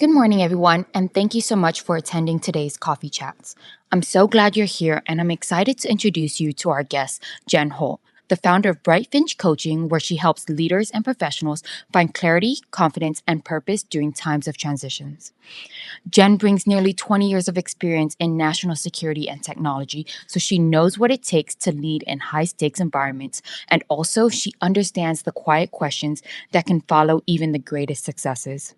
Good morning, everyone, and thank you so much for attending today's coffee chats. I'm so glad you're here, and I'm excited to introduce you to our guest, Jen Holt, the founder of Bright Finch Coaching, where she helps leaders and professionals find clarity, confidence, and purpose during times of transitions. Jen brings nearly 20 years of experience in national security and technology, so she knows what it takes to lead in high stakes environments, and also she understands the quiet questions that can follow even the greatest successes.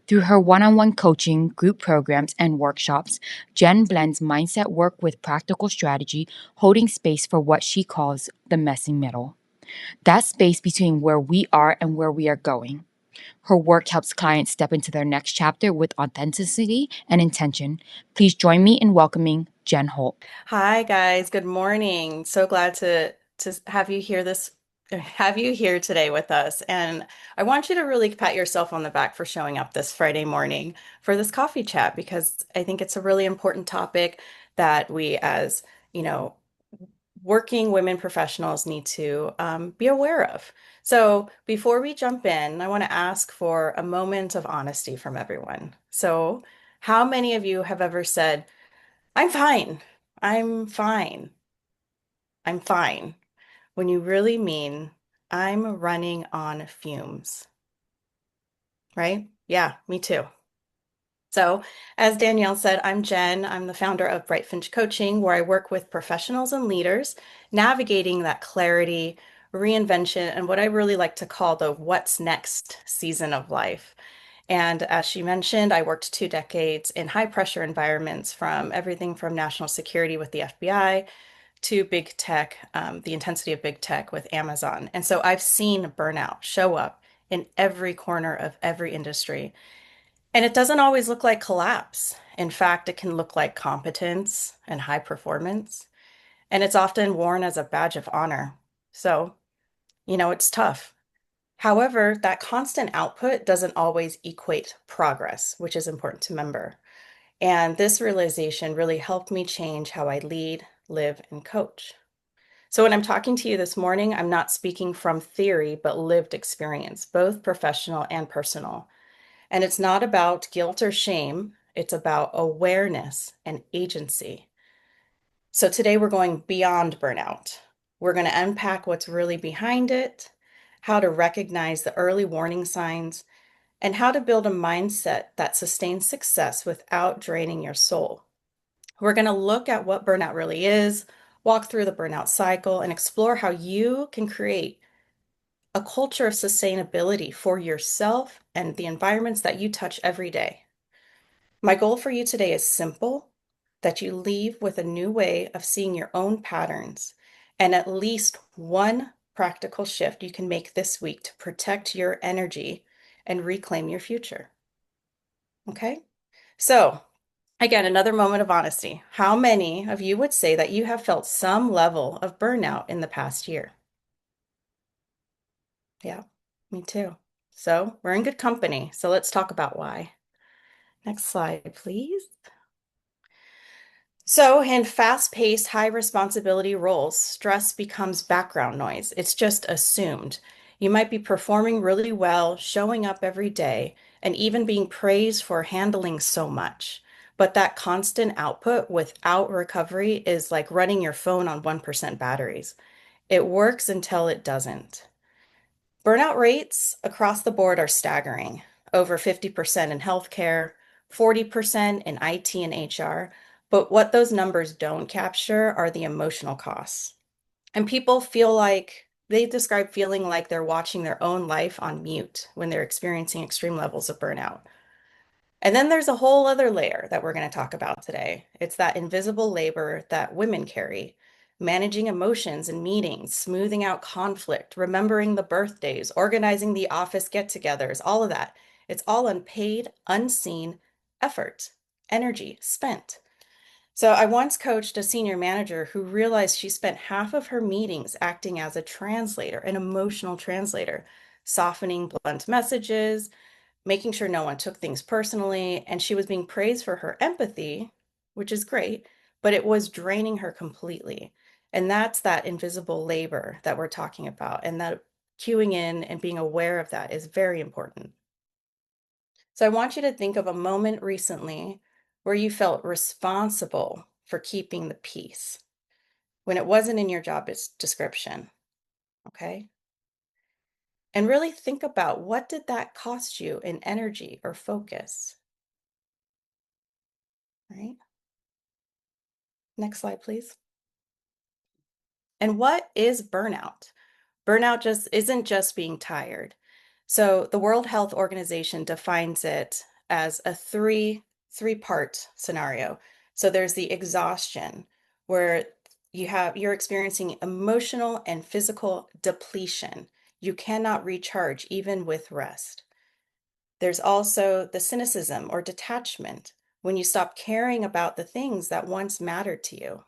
Through her one on one coaching, group programs, and workshops, Jen blends mindset work with practical strategy, holding space for what she calls the messy middle. That space between where we are and where we are going. Her work helps clients step into their next chapter with authenticity and intention. Please join me in welcoming Jen Holt. Hi guys, good morning. So glad to have you here today with us. And I want you to really pat yourself on the back for showing up this Friday morning for this coffee chat because I think it's a really important topic that we as, you know, working women professionals need to be aware of. So before we jump in, I want to ask for a moment of honesty from everyone. So how many of you have ever said, I'm fine. I'm fine. I'm fine. When you really mean I'm running on fumes, right? Yeah, me too. So, as Danielle said, I'm Jen. I'm the founder of Bright Finch Coaching, where I work with professionals and leaders navigating that clarity, reinvention, and what I really like to call the what's next season of life. And as she mentioned, I worked 2 decades in high pressure environments from everything from national security with the FBI to big tech, the intensity of big tech with Amazon. And so I've seen burnout show up in every corner of every industry. And it doesn't always look like collapse. In fact, it can look like competence and high performance. And it's often worn as a badge of honor. So, it's tough. However, that constant output doesn't always equate progress, which is important to remember. And this realization really helped me change how I lead, live, and coach. So, when I'm talking to you this morning, I'm not speaking from theory, but lived experience, both professional and personal. And it's not about guilt or shame, it's about awareness and agency. So, today we're going beyond burnout. We're going to unpack what's really behind it, how to recognize the early warning signs, and how to build a mindset that sustains success without draining your soul. We're going to look at what burnout really is, walk through the burnout cycle, and explore how you can create a culture of sustainability for yourself and the environments that you touch every day. My goal for you today is simple, that you leave with a new way of seeing your own patterns and at least one practical shift you can make this week to protect your energy and reclaim your future. Okay? So, again, another moment of honesty. How many of you would say that you have felt some level of burnout in the past year? Yeah, me too. So we're in good company. So let's talk about why. Next slide, please. So, in fast paced, high responsibility roles, stress becomes background noise. It's just assumed. You might be performing really well, showing up every day, and even being praised for handling so much. But that constant output without recovery is like running your phone on 1% batteries. It works until it doesn't. Burnout rates across the board are staggering. Over 50% in healthcare, 40% in IT and HR. But what those numbers don't capture are the emotional costs. And people feel like they describe feeling like they're watching their own life on mute when they're experiencing extreme levels of burnout. And then there's a whole other layer that we're going to talk about today. It's that invisible labor that women carry, managing emotions in meetings, smoothing out conflict, remembering the birthdays, organizing the office get-togethers, all of that. It's all unpaid, unseen effort, energy spent. So I once coached a senior manager who realized she spent half of her meetings acting as a translator, an emotional translator, softening blunt messages, making sure no one took things personally. And she was being praised for her empathy, which is great, but it was draining her completely. And that's that invisible labor that we're talking about. And that cueing in and being aware of that is very important. So I want you to think of a moment recently where you felt responsible for keeping the peace when it wasn't in your job description. Okay. And really think about, what did that cost you in energy or focus, right? Next slide, please. And what is burnout? Burnout just isn't just being tired. So the World Health Organization defines it as a three-part scenario. So there's the exhaustion, where you're experiencing emotional and physical depletion. You cannot recharge even with rest. There's also the cynicism or detachment, when you stop caring about the things that once mattered to you.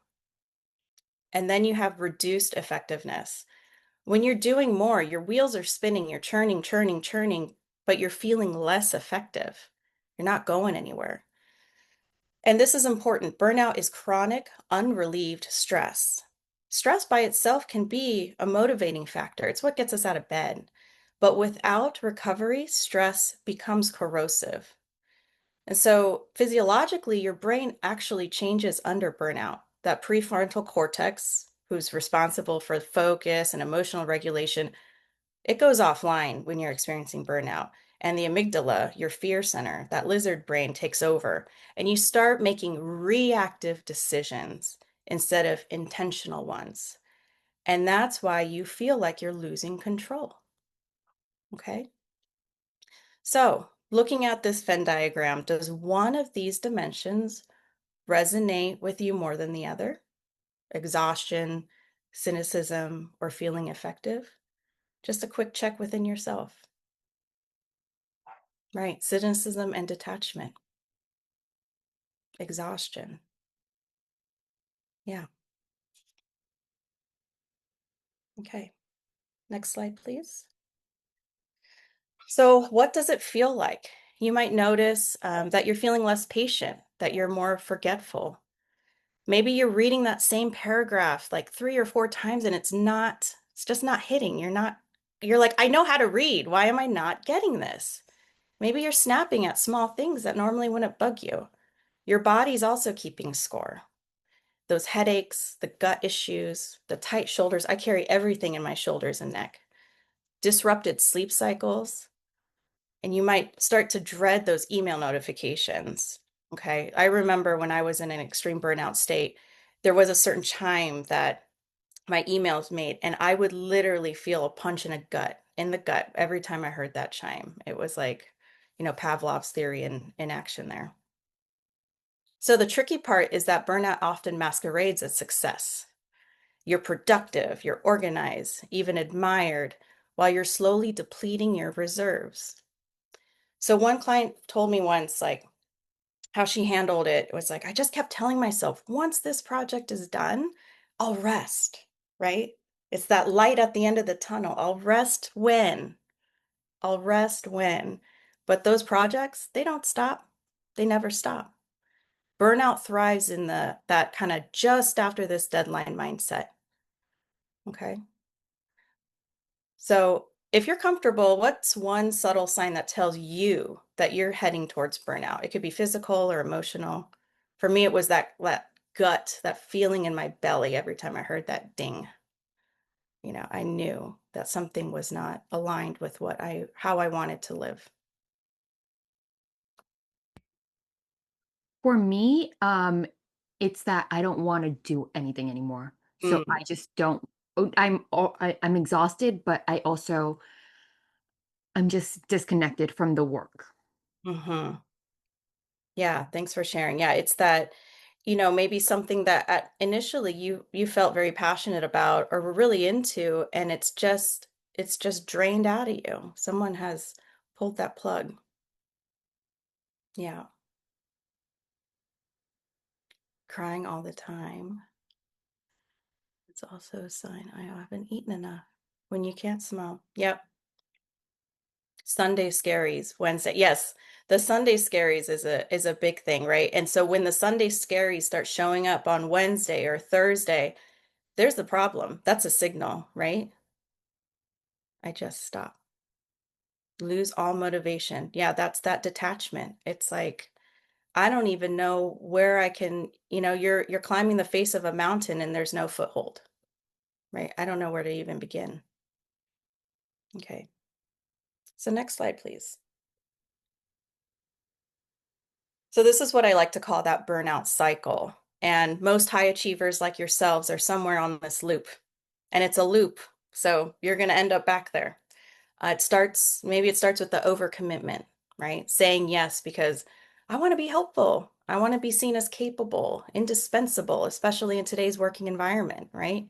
And then you have reduced effectiveness. When you're doing more, your wheels are spinning, you're churning, churning, churning, but you're feeling less effective. You're not going anywhere. And this is important. Burnout is chronic, unrelieved stress. Stress by itself can be a motivating factor. It's what gets us out of bed. But without recovery, stress becomes corrosive. And so physiologically, your brain actually changes under burnout. That prefrontal cortex, who's responsible for focus and emotional regulation, it goes offline when you're experiencing burnout. And the amygdala, your fear center, that lizard brain takes over. And you start making reactive decisions instead of intentional ones. And that's why you feel like you're losing control. Okay. So, looking at this Venn diagram, does one of these dimensions resonate with you more than the other? Exhaustion, cynicism, or feeling effective? Just a quick check within yourself. Right, cynicism and detachment, exhaustion. Yeah, okay. Next slide, please. So, what does it feel like? You might notice that you're feeling less patient, that you're more forgetful. Maybe you're reading that same paragraph like 3 or 4 times and it's just not hitting. You're like, I know how to read. Why am I not getting this? Maybe you're snapping at small things that normally wouldn't bug you. Your body's also keeping score. Those headaches, the gut issues, the tight shoulders. I carry everything in my shoulders and neck. Disrupted sleep cycles. And you might start to dread those email notifications. Okay. I remember when I was in an extreme burnout state, there was a certain chime that my emails made, and I would literally feel a punch in the gut every time I heard that chime. It was like, Pavlov's theory in action there. So the tricky part is that burnout often masquerades as success. You're productive, you're organized, even admired, while you're slowly depleting your reserves. So one client told me once, like, how she handled it was like, I just kept telling myself, once this project is done, I'll rest, right? It's that light at the end of the tunnel. I'll rest when. I'll rest when. But those projects, they don't stop. They never stop. Burnout thrives in that kind of just after this deadline mindset. Okay. So if you're comfortable, what's one subtle sign that tells you that you're heading towards burnout? It could be physical or emotional. For me, it was that gut, that feeling in my belly every time I heard that ding. I knew that something was not aligned with how I wanted to live. For me, it's that I don't want to do anything anymore. So Mm, I just don't. I'm exhausted, but I'm just disconnected from the work. hmm Yeah, thanks for sharing. Yeah, it's that, maybe something that initially you felt very passionate about or were really into, and it's just drained out of you. Someone has pulled that plug. Yeah, crying all the time. It's also a sign I haven't eaten enough. When you can't smell. Yep. Sunday scaries, Wednesday. Yes, the Sunday scaries is a big thing, right? And so when the Sunday scaries start showing up on Wednesday or Thursday, there's the problem. That's a signal, right? I just stop. Lose all motivation. Yeah, that's that detachment. It's like I don't even know where I can, you're climbing the face of a mountain and there's no foothold, right? I don't know where to even begin. Okay. So next slide, please. So this is what I like to call that burnout cycle. And most high achievers like yourselves are somewhere on this loop. And it's a loop. So you're going to end up back there. Maybe it starts with the overcommitment, right? Saying yes because I want to be helpful. I want to be seen as capable, indispensable, especially in today's working environment, right?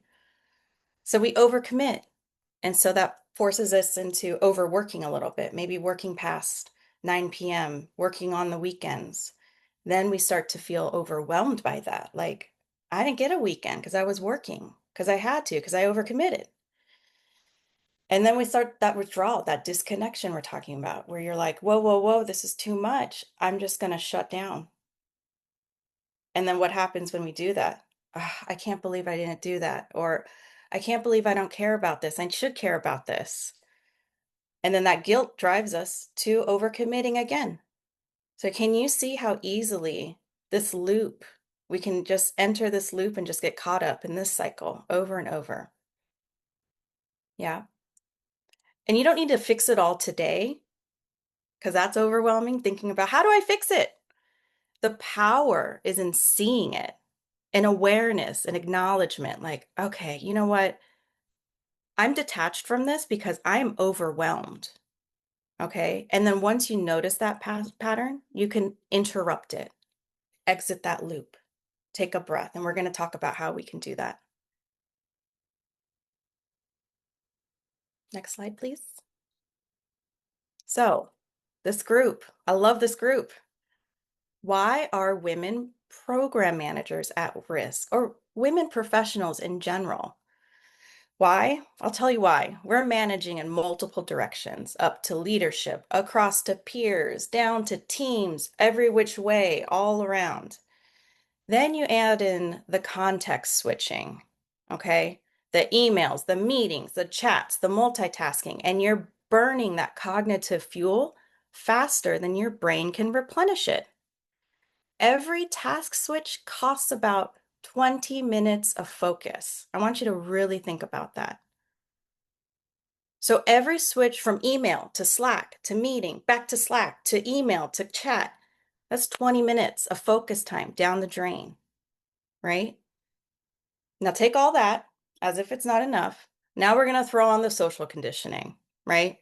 So we overcommit. And so that forces us into overworking a little bit, maybe working past 9 p.m., working on the weekends. Then we start to feel overwhelmed by that. Like, I didn't get a weekend because I was working, because I had to, because I overcommitted. And then we start that withdrawal, that disconnection we're talking about, where you're like, whoa, whoa, whoa, this is too much. I'm just going to shut down. And then what happens when we do that? "Ah, I can't believe I didn't do that." Or I can't believe I don't care about this. I should care about this. And then that guilt drives us to overcommitting again. So can you see how easily this loop, we can just enter this loop and just get caught up in this cycle over and over? Yeah. And you don't need to fix it all today because that's overwhelming. Thinking about how do I fix it? The power is in seeing it, in awareness and acknowledgement. Like, okay, you know what? I'm detached from this because I'm overwhelmed. Okay. And then once you notice that pattern, you can interrupt it, exit that loop, take a breath. And we're going to talk about how we can do that. Next slide, please. So, this group, I love this group. Why are women program managers at risk, or women professionals in general? Why? I'll tell you why. We're managing in multiple directions, up to leadership, across to peers, down to teams, every which way, all around. Then you add in the context switching, okay? The emails, the meetings, the chats, the multitasking, and you're burning that cognitive fuel faster than your brain can replenish it. Every task switch costs about 20 minutes of focus. I want you to really think about that. So every switch from email to Slack to meeting, back to Slack to email to chat, that's 20 minutes of focus time down the drain, right? Now take all that as if it's not enough. Now we're going to throw on the social conditioning, right?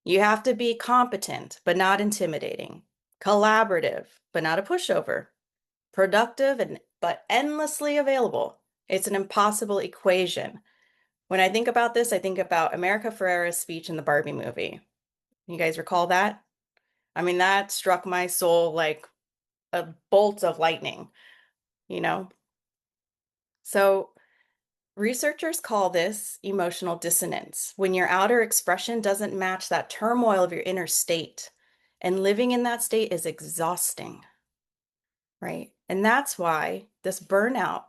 You have to be competent, but not intimidating, collaborative, but not a pushover, productive and but endlessly available. It's an impossible equation. When I think about this, I think about America Ferrera's speech in the Barbie movie. You guys recall that? I mean, that struck my soul like a bolt of lightning, you know? So researchers call this emotional dissonance, when your outer expression doesn't match that turmoil of your inner state. And living in that state is exhausting, right? And that's why this burnout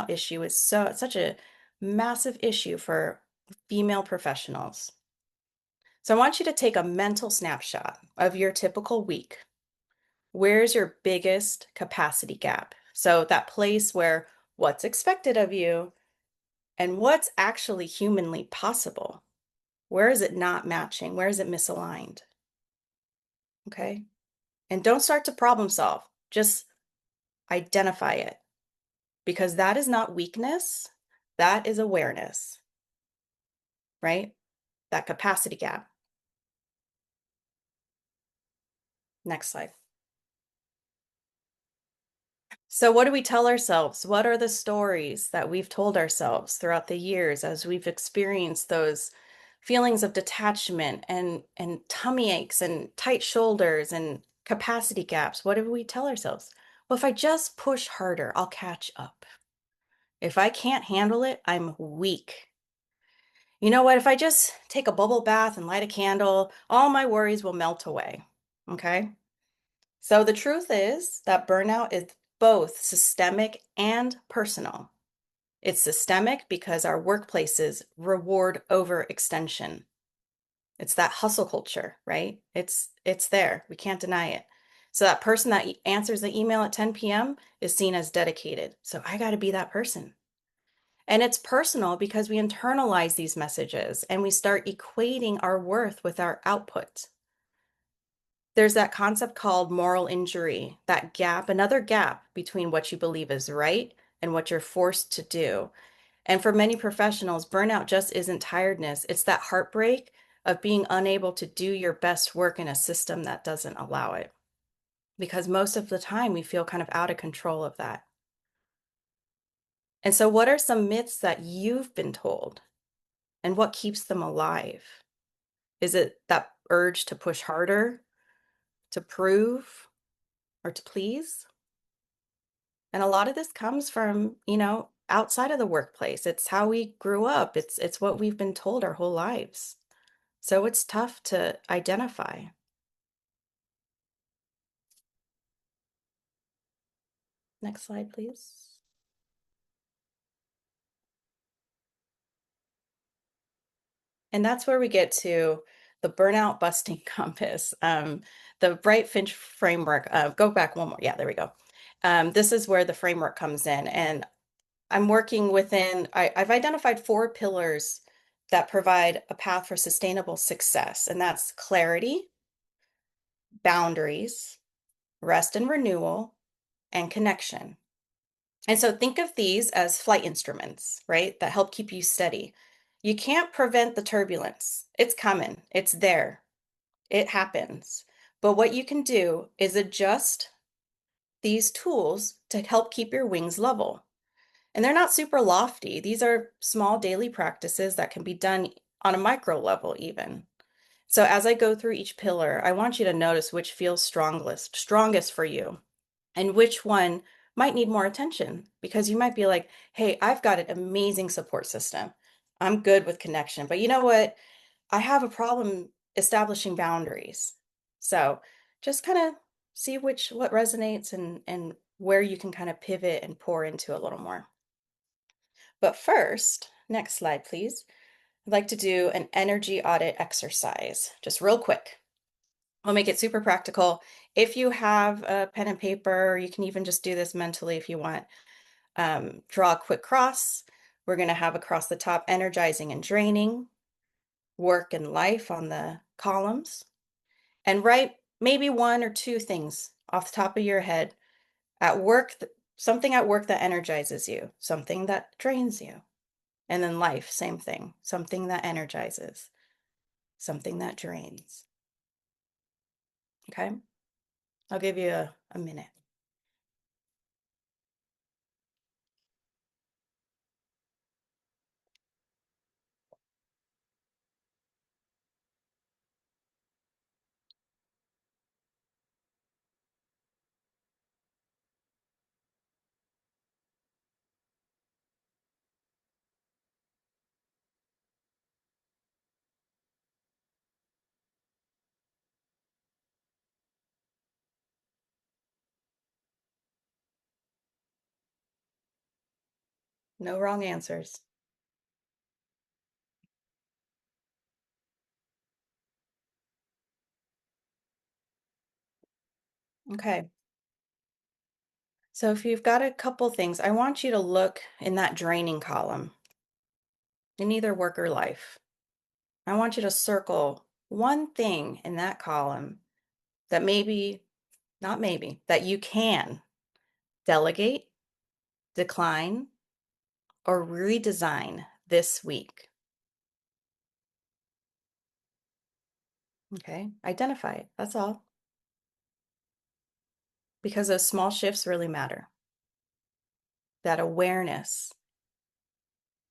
issue is such a massive issue for female professionals. So I want you to take a mental snapshot of your typical week. Where's your biggest capacity gap? So that place where what's expected of you and what's actually humanly possible. Where is it not matching? Where is it misaligned? Okay. And don't start to problem solve. Just identify it, because that is not weakness. That is awareness, right? That capacity gap. Next slide. So, what do we tell ourselves? What are the stories that we've told ourselves throughout the years as we've experienced those feelings of detachment and tummy aches and tight shoulders and capacity gaps? What do we tell ourselves? Well, if I just push harder, I'll catch up. If I can't handle it, I'm weak. You know what? If I just take a bubble bath and light a candle, all my worries will melt away. Okay? So the truth is that burnout is both systemic and personal. It's systemic because our workplaces reward overextension. It's that hustle culture, right? It's there. We can't deny it. So that person that answers the email at 10 p.m. is seen as dedicated. So I got to be that person. And it's personal because we internalize these messages and we start equating our worth with our output. There's that concept called moral injury, that gap, another gap between what you believe is right and what you're forced to do. And for many professionals, burnout just isn't tiredness, it's that heartbreak of being unable to do your best work in a system that doesn't allow it. Because most of the time, we feel kind of out of control of that. And so, what are some myths that you've been told, and what keeps them alive? Is it that urge to push harder, to prove, or to please? And a lot of this comes from, outside of the workplace. It's how we grew up. It's what we've been told our whole lives. So it's tough to identify. Next slide, please. And that's where we get to the burnout busting compass, the Bright Finch framework. Go back one more. Yeah, there we go. This is where the framework comes in. And I'm working I've identified 4 pillars that provide a path for sustainable success. And that's clarity, boundaries, rest and renewal, and connection. And so think of these as flight instruments, right? That help keep you steady. You can't prevent the turbulence. It's coming, it's there, it happens. But what you can do is adjust these tools to help keep your wings level. And they're not super lofty. These are small daily practices that can be done on a micro level, even. So as I go through each pillar, I want you to notice which feels strongest for you, and which one might need more attention, because you might be like, hey, I've got an amazing support system. I'm good with connection, but you know what? I have a problem establishing boundaries. So just kind of see what resonates and where you can kind of pivot and pour into a little more. But first, next slide, please. I'd like to do an energy audit exercise, just real quick. I'll make it super practical. If you have a pen and paper, you can even just do this mentally if you want. Draw a quick cross. We're going to have across the top energizing and draining, work and life on the columns, and write maybe 1 or 2 things off the top of your head at work, something at work that energizes you, something that drains you. And then life, same thing, something that energizes, something that drains. Okay, I'll give you a minute. No wrong answers. Okay. So if you've got a couple things, I want you to look in that draining column in either work or life. I want you to circle one thing in that column that not maybe, that you can delegate, decline, or redesign this week. Okay. Identify it. That's all. Because those small shifts really matter. That awareness,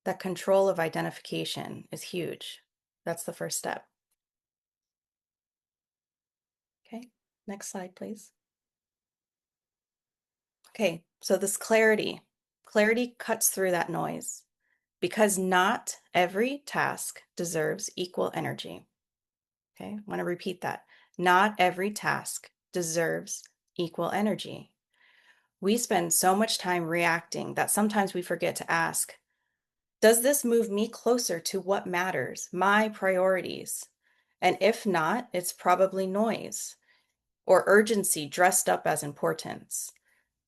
that control of identification is huge. That's the first step. Okay, next slide, please. Okay, so this clarity cuts through that noise, because not every task deserves equal energy. Okay, I want to repeat that. Not every task deserves equal energy. We spend so much time reacting that sometimes we forget to ask, does this move me closer to what matters, my priorities? And if not, it's probably noise or urgency dressed up as importance.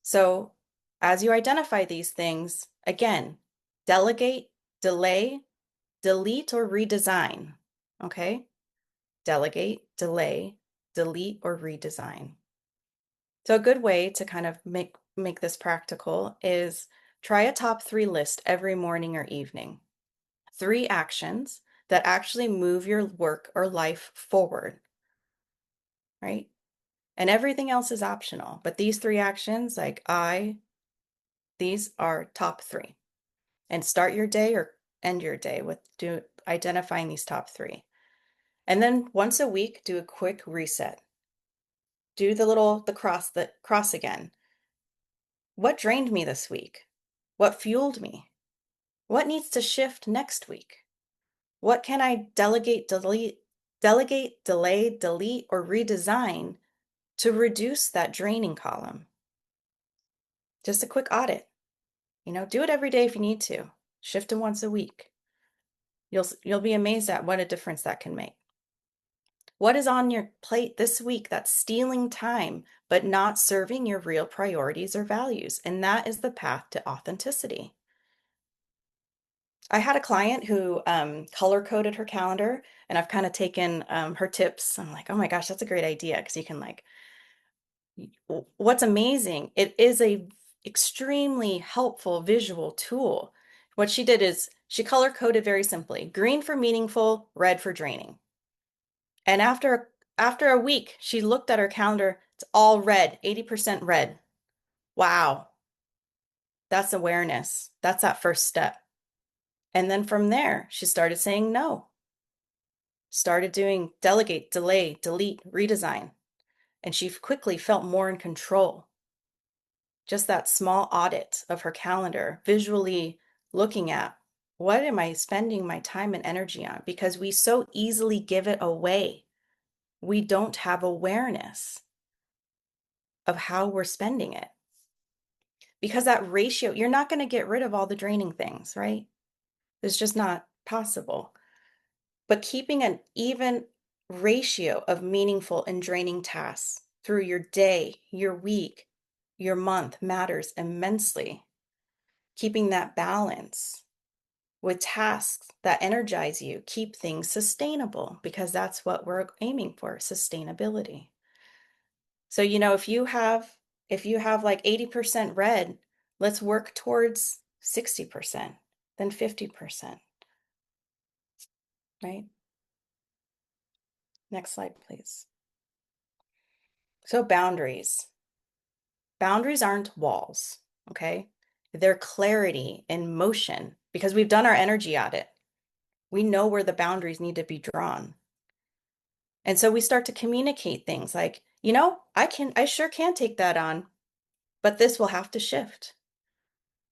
So, as you identify these things, again, delegate, delay, delete, or redesign. Okay? Delegate, delay, delete, or redesign. So, a good way to kind of make this practical is try a top three list every morning or evening. Three actions that actually move your work or life forward, right? And everything else is optional. But these three actions, these are top three. And start your day or end your day with identifying these top three. And then once a week, do a quick reset. Do the cross again. What drained me this week? What fueled me? What needs to shift next week? What can I delegate, delay, delete, or redesign to reduce that draining column? Just a quick audit. Do it every day if you need to. Shift it once a week. You'll be amazed at what a difference that can make. What is on your plate this week that's stealing time but not serving your real priorities or values? And that is the path to authenticity. I had a client who color coded her calendar, and I've kind of taken her tips. I'm like, oh my gosh, that's a great idea because you can what's amazing, it is a extremely helpful visual tool. What she did is she color coded very simply: green for meaningful, red for draining. And after a week, she looked at her calendar. It's all red, 80% red. Wow, that's awareness. That's that first step. And then from there, she started saying no. Started doing delegate, delay, delete, redesign. And she quickly felt more in control. Just that small audit of her calendar, visually looking at, what am I spending my time and energy on? Because we so easily give it away. We don't have awareness of how we're spending it. Because that ratio, you're not going to get rid of all the draining things, right? It's just not possible. But keeping an even ratio of meaningful and draining tasks through your day, your week, your month matters immensely. Keeping that balance with tasks that energize you, keep things sustainable, because that's what we're aiming for, sustainability. So, if you have like 80% red, let's work towards 60%, then 50%, right? Next slide, please. So boundaries. Boundaries aren't walls, okay? They're clarity in motion because we've done our energy audit. We know where the boundaries need to be drawn. And so we start to communicate things like, I sure can take that on, but this will have to shift.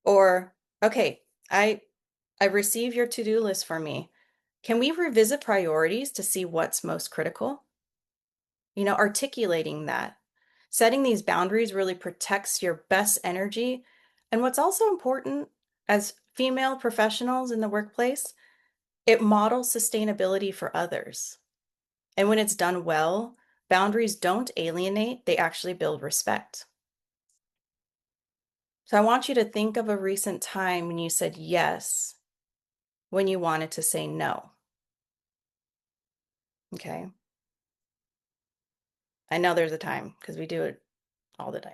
Or, okay, I receive your to-do list for me. Can we revisit priorities to see what's most critical? Articulating that. Setting these boundaries really protects your best energy. And what's also important as female professionals in the workplace, it models sustainability for others. And when it's done well, boundaries don't alienate, they actually build respect. So I want you to think of a recent time when you said yes, when you wanted to say no. Okay. I know there's a time because we do it all the time.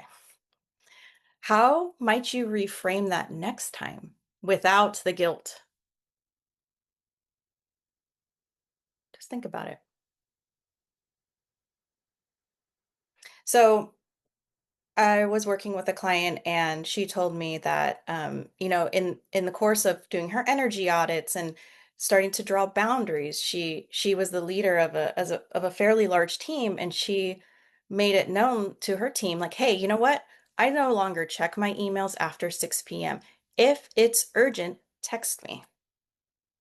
How might you reframe that next time without the guilt? Just think about it. So I was working with a client and she told me that, in the course of doing her energy audits and starting to draw boundaries, she was the leader of a fairly large team, and she made it known to her team, like, hey, you know what? I no longer check my emails after 6 p.m. If it's urgent, text me.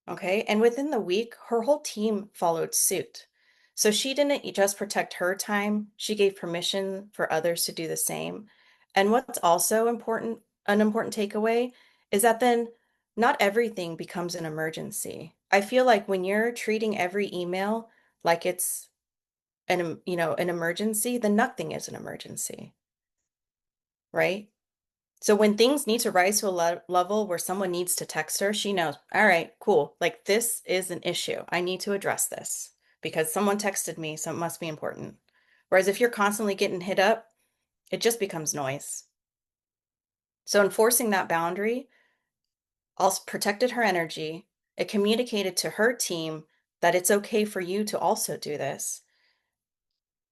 Okay. And within the week, her whole team followed suit. So she didn't just protect her time, she gave permission for others to do the same. And what's also an important takeaway is that then not everything becomes an emergency. I feel like when you're treating every email like it's an emergency, then nothing is an emergency, right? So when things need to rise to a level where someone needs to text her, she knows, all right, cool. Like this is an issue. I need to address this because someone texted me, so it must be important. Whereas if you're constantly getting hit up, it just becomes noise. So enforcing that boundary also protected her energy. It communicated to her team that it's okay for you to also do this.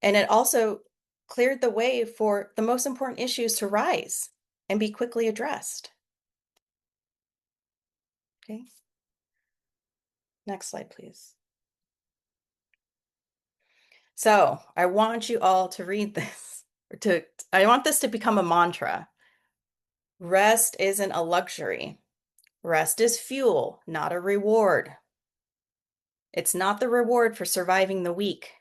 And it also cleared the way for the most important issues to rise and be quickly addressed. Okay, next slide, please. So I want you all to read this, I want this to become a mantra. Rest isn't a luxury. Rest is fuel, not a reward. It's not the reward for surviving the week.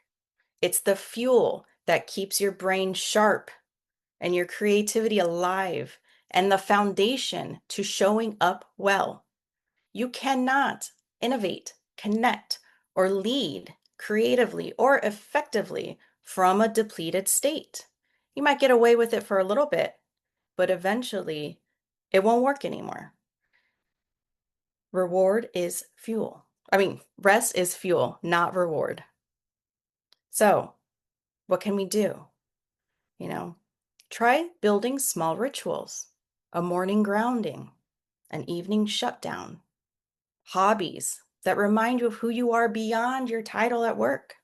It's the fuel that keeps your brain sharp and your creativity alive and the foundation to showing up well. You cannot innovate, connect, or lead creatively or effectively from a depleted state. You might get away with it for a little bit, but eventually it won't work anymore. Reward is fuel. Rest is fuel, not reward. So, what can we do? You know, try building small rituals, a morning grounding, an evening shutdown, hobbies that remind you of who you are beyond your title at work.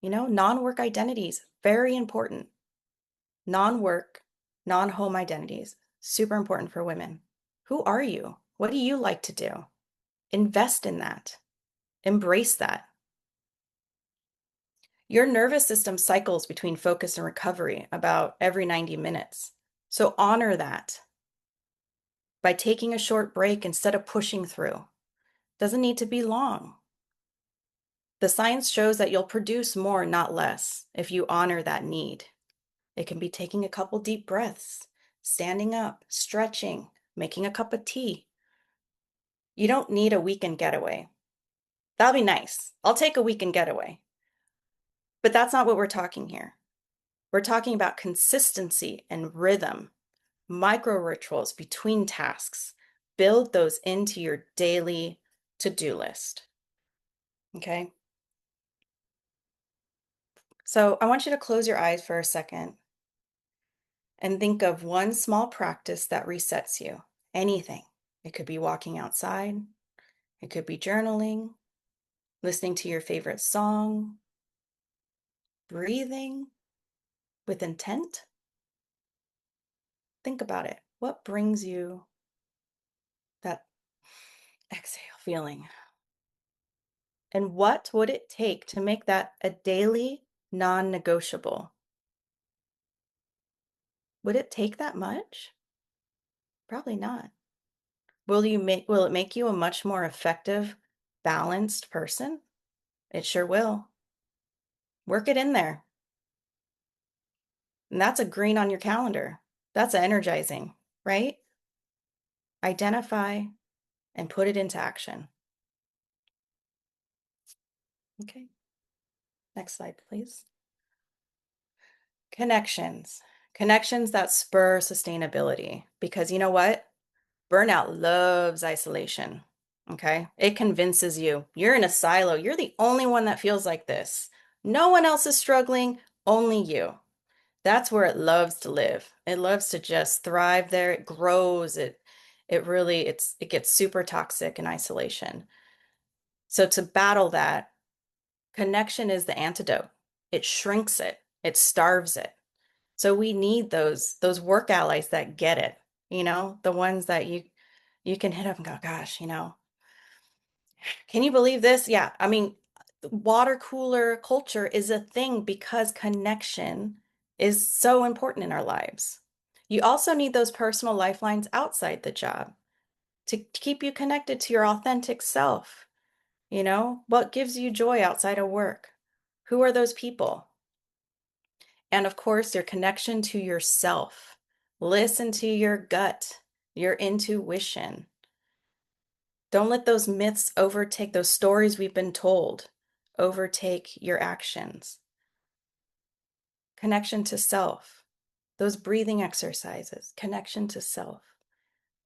Non-work identities, very important. Non-work, non-home identities, super important for women. Who are you? What do you like to do? Invest in that. Embrace that. Your nervous system cycles between focus and recovery about every 90 minutes. So honor that by taking a short break instead of pushing through. Doesn't need to be long. The science shows that you'll produce more, not less, if you honor that need. It can be taking a couple deep breaths, standing up, stretching, making a cup of tea. You don't need a weekend getaway. That'll be nice. I'll take a weekend getaway. But that's not what we're talking here. We're talking about consistency and rhythm, micro rituals between tasks. Build those into your daily to-do list. Okay? So I want you to close your eyes for a second and think of one small practice that resets you. Anything. It could be walking outside. It could be journaling, listening to your favorite song, breathing with intent. Think about it. What brings you that exhale feeling? And what would it take to make that a daily non-negotiable? Would it take that much? Probably not. Will it make you a much more effective, balanced person? It sure will. Work it in there. And that's a green on your calendar. That's energizing, right? Identify and put it into action. Okay. Next slide, please. Connections. Connections that spur sustainability. Because you know what? Burnout loves isolation. Okay. It convinces you you're in a silo. You're the only one that feels like this. No one else is struggling, only you. That's where it loves to live. It loves to just thrive there. It grows. It gets super toxic in isolation. So to battle that, connection is the antidote. It shrinks it. It starves it. So we need those work allies that get it, the ones that you can hit up and go, gosh, can you believe this? Yeah. Water cooler culture is a thing because connection is so important in our lives. You also need those personal lifelines outside the job to keep you connected to your authentic self. What gives you joy outside of work? Who are those people? And of course, your connection to yourself. Listen to your gut, your intuition. Don't let those myths overtake those stories we've been told overtake your actions. Connection to self, those breathing exercises, connection to self,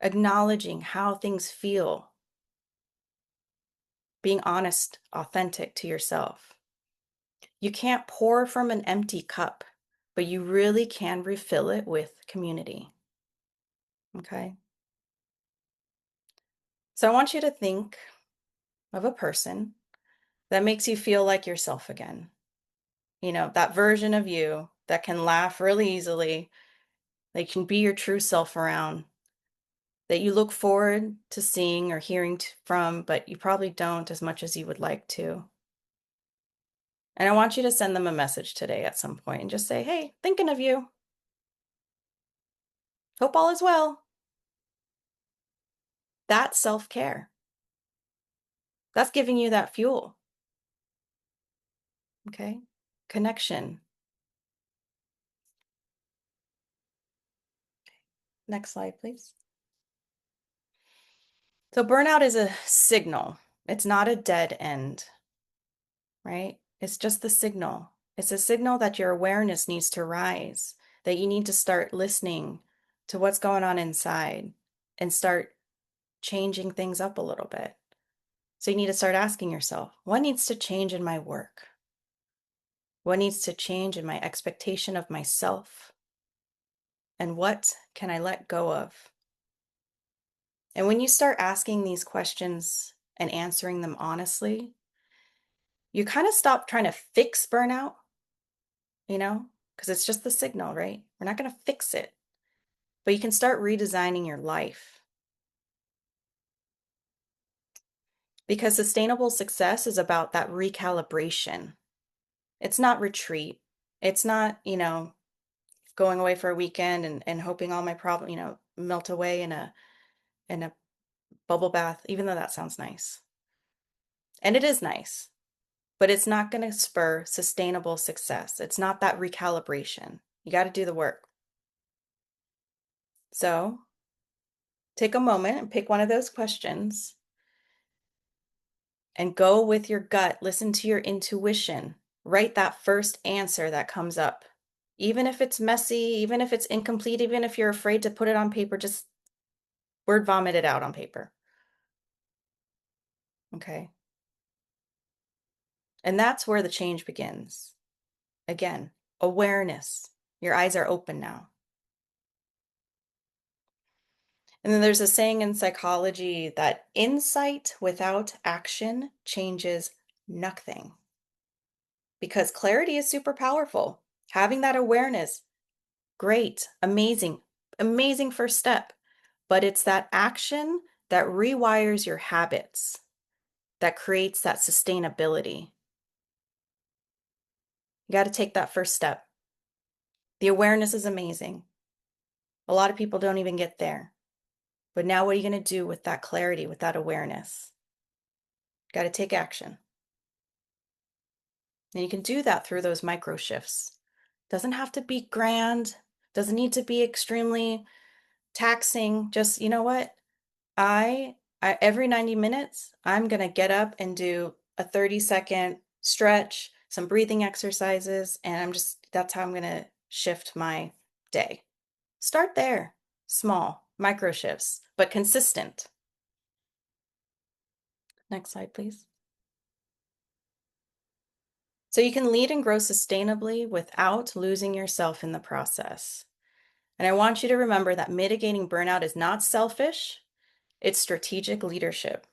acknowledging how things feel, being honest, authentic to yourself. You can't pour from an empty cup, but you really can refill it with community. Okay? So I want you to think of a person that makes you feel like yourself again. That version of you that can laugh really easily, that can be your true self around, that you look forward to seeing or hearing from, but you probably don't as much as you would like to. And I want you to send them a message today at some point and just say, hey, thinking of you. Hope all is well. That's self-care. That's giving you that fuel. Okay? Connection. Next slide, please. So burnout is a signal. It's not a dead end, right? It's just the signal. It's a signal that your awareness needs to rise, that you need to start listening to what's going on inside and start changing things up a little bit. So you need to start asking yourself, what needs to change in my work? What needs to change in my expectation of myself? And what can I let go of? And when you start asking these questions and answering them honestly, you kind of stop trying to fix burnout, because it's just the signal, right? We're not going to fix it, but you can start redesigning your life. Because sustainable success is about that recalibration. It's not retreat. It's not, going away for a weekend and hoping all my problems, melt away in a bubble bath, even though that sounds nice. And it is nice, but it's not going to spur sustainable success. It's not that recalibration. You got to do the work. So take a moment and pick one of those questions and go with your gut. Listen to your intuition. Write that first answer that comes up. Even if it's messy, even if it's incomplete, even if you're afraid to put it on paper, just word vomit it out on paper. Okay. And that's where the change begins. Again, awareness. Your eyes are open now. And then there's a saying in psychology that insight without action changes nothing. Because clarity is super powerful. Having that awareness, great, amazing, amazing first step. But it's that action that rewires your habits, that creates that sustainability. You got to take that first step. The awareness is amazing. A lot of people don't even get there. But now what are you going to do with that clarity, with that awareness? Got to take action. And you can do that through those micro shifts. Doesn't have to be grand, doesn't need to be extremely taxing. Just, you know what? I every 90 minutes, I'm going to get up and do a 30-second stretch, some breathing exercises, and that's how I'm going to shift my day. Start there. Small, micro shifts, but consistent. Next slide, please. So you can lead and grow sustainably without losing yourself in the process. And I want you to remember that mitigating burnout is not selfish, it's strategic leadership.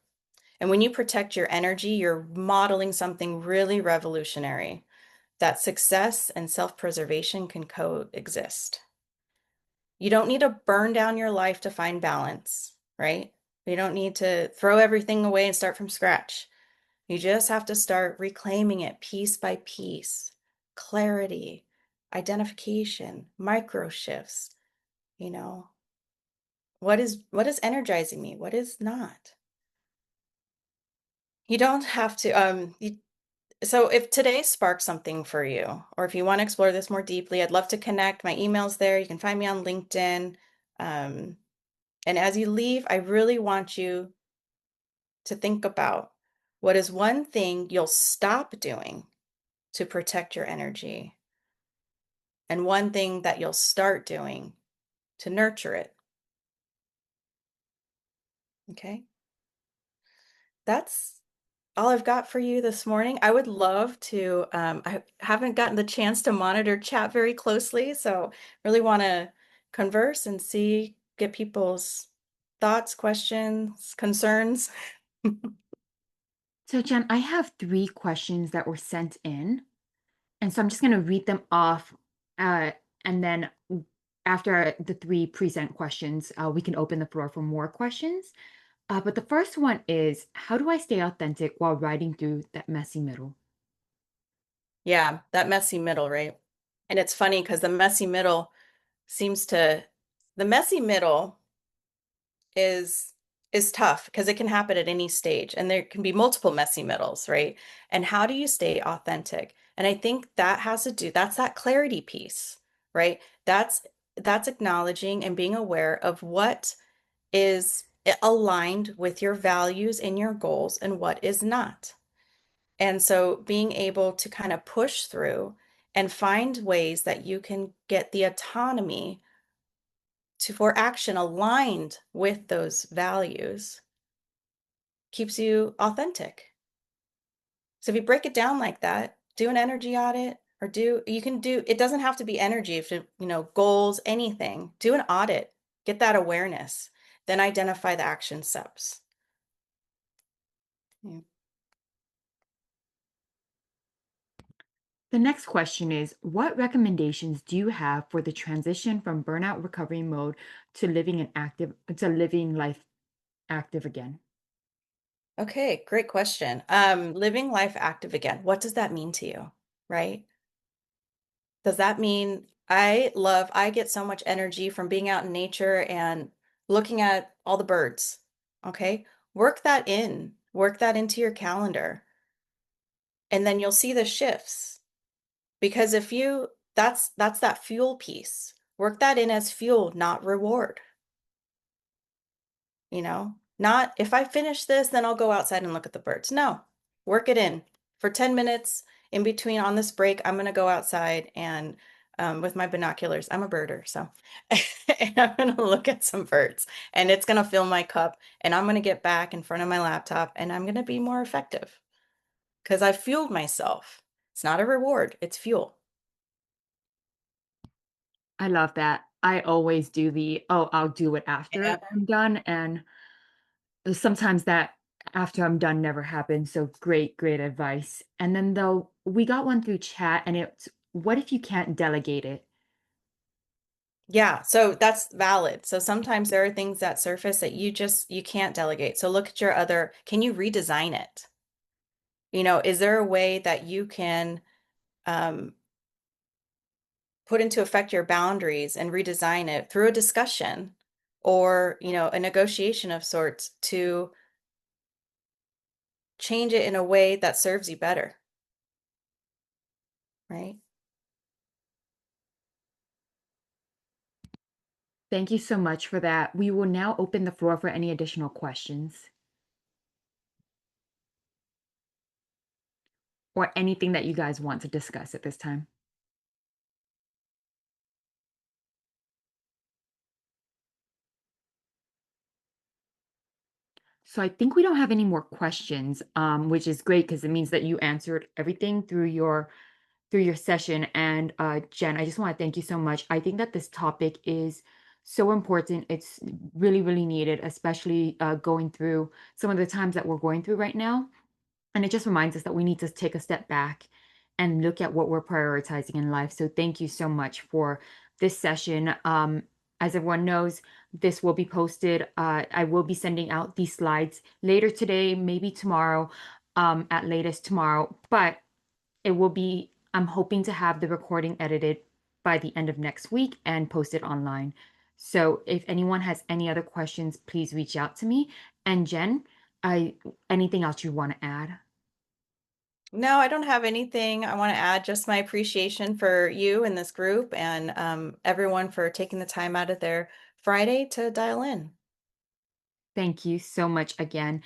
And when you protect your energy, you're modeling something really revolutionary, that success and self-preservation can coexist. You don't need to burn down your life to find balance, right? You don't need to throw everything away and start from scratch. You just have to start reclaiming it piece by piece. Clarity, identification, micro shifts, what is energizing me? What is not? You don't have to so if today sparked something for you, or if you want to explore this more deeply, I'd love to connect. My email's there. You can find me on LinkedIn. Um, and as you leave, I really want you to think about What is one thing you'll stop doing to protect your energy? And one thing that you'll start doing to nurture it. Okay. That's all I've got for you this morning. I would love to, I haven't gotten the chance to monitor chat very closely, so really want to converse and see, get people's thoughts, questions, concerns. So, Jen, I have three questions that were sent in. And so I'm just going to read them off. Uh, and then after the three present questions, we can open the floor for more questions. But the first one is, how do I stay authentic while riding through that messy middle? Yeah, that messy middle, right? And it's funny because seems to, the messy middle is is tough because it can happen at any stage and there can be multiple messy middles, right? And how do you stay authentic? And I think that has to do, that's that clarity piece, right? That's acknowledging and being aware of what is aligned with your values and your goals and what is not. And so being able to kind of push through and find ways that you can get the autonomy to for action aligned with those values keeps you authentic. So if you break it down like that, do an energy audit or you can do, it doesn't have to be energy if goals, anything. Do an audit, get that awareness, then identify the action steps. Yeah. The next question is, what recommendations do you have for the transition from burnout recovery mode to living life active again? Okay, great question. Living life active again. What does that mean to you? Right? Does that mean I get so much energy from being out in nature and looking at all the birds. Okay? Work that into your calendar. And then you'll see the shifts. Because if you that's that fuel piece. Work that in as fuel, not reward. Not if I finish this, then I'll go outside and look at the birds. No, work it in for 10 minutes in between on this break. I'm going to go outside and with my binoculars, I'm a birder. So, and I'm going to look at some birds and it's going to fill my cup and I'm going to get back in front of my laptop and I'm going to be more effective because I fueled myself. It's not a reward, it's fuel. I love that. I always do oh, I'll do it Yeah. after I'm done. And sometimes that after I'm done never happens. So great, great advice. And then though we got one through chat and it's what if you can't delegate it? Yeah, so that's valid. So sometimes there are things that surface that you can't delegate. So look at can you redesign it? Is there a way that you can um, put into effect your boundaries and redesign it through a discussion or, a negotiation of sorts to change it in a way that serves you better, right? Thank you so much for that. We will now open the floor for any additional questions or anything that you guys want to discuss at this time. So I think we don't have any more questions, which is great because it means that you answered everything through your session. And Jen, I just want to thank you so much. I think that this topic is so important. It's really, really needed, especially going through some of the times that we're going through right now. And it just reminds us that we need to take a step back and look at what we're prioritizing in life. So thank you so much for this session. As everyone knows, this will be posted. I will be sending out these slides later today, maybe tomorrow, at latest tomorrow. But it will be, I'm hoping to have the recording edited by the end of next week and posted online. So if anyone has any other questions, please reach out to me. And Jen, I anything else you want to add? No, I don't have anything. I want to add just my appreciation for you and this group and everyone for taking the time out of their Friday to dial in. Thank you so much again.